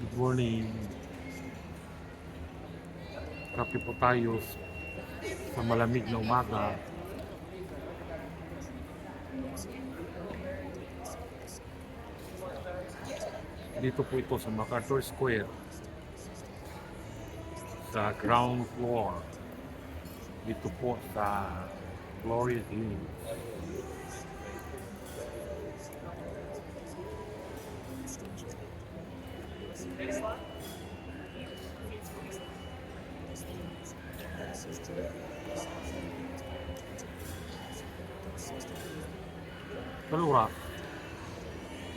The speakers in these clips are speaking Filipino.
Good morning. Kape po tayo sa malamig na umaga. Dito po ito sa MacArthur Square sa ground floor. Dito po sa Glorious Hills. Kalura,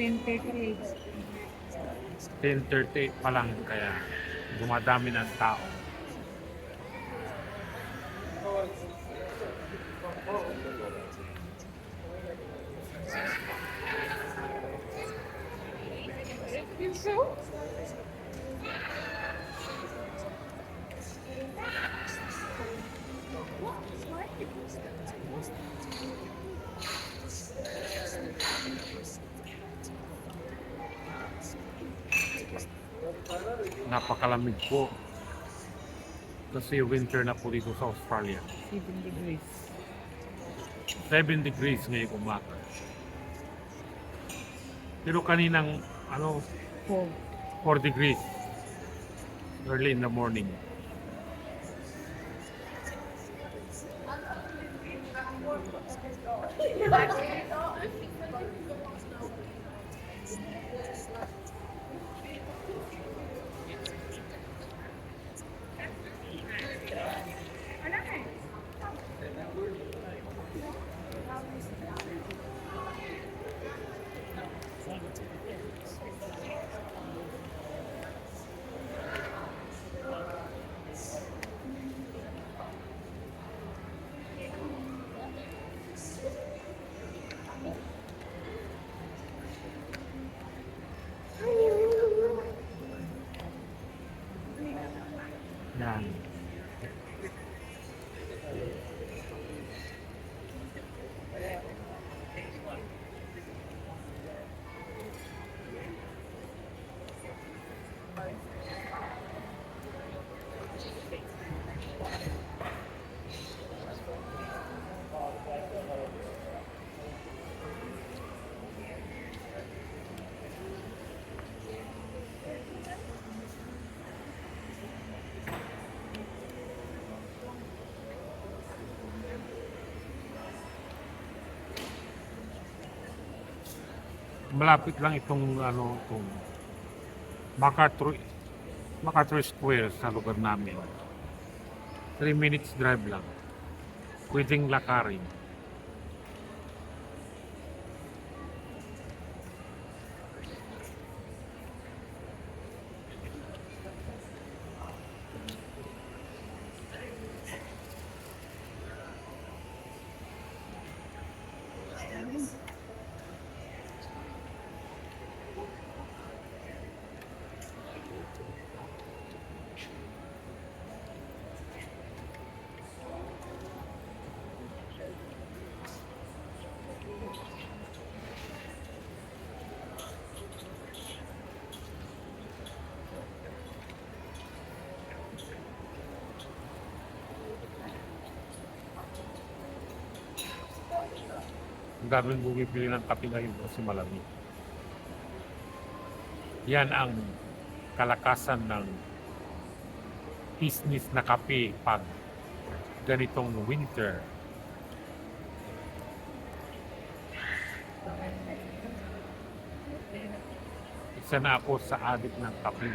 10:38. 10:38 pa lang kaya dumadami ng tao. Napakalamig po. Kasi winter na po dito sa Australia. 7 degrees. 7 degrees ngayong umaga. Pero kaninang 4. 4 degrees early in the morning. Yan. Malapit lang itong MacArthur Square sa lugar namin. 3 minutes drive lang. Pwedeng lakarin. Ang daming bumibili ng kape ngayon kasi malamig. Yan ang kalakasan ng business na kape pag ganitong winter. Isa na ako sa addict ng kape.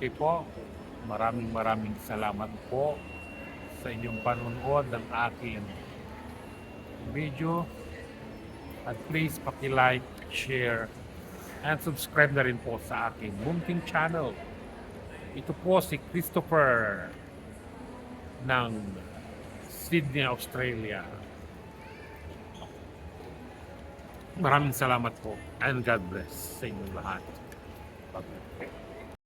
Okay po, maraming salamat po sa inyong panunood ng aking video. At please paki-like, share, and subscribe na rin po sa aking munting channel. Ito po si Christopher ng Sydney, Australia. Maraming salamat po and God bless sa inyong lahat. Bye-bye.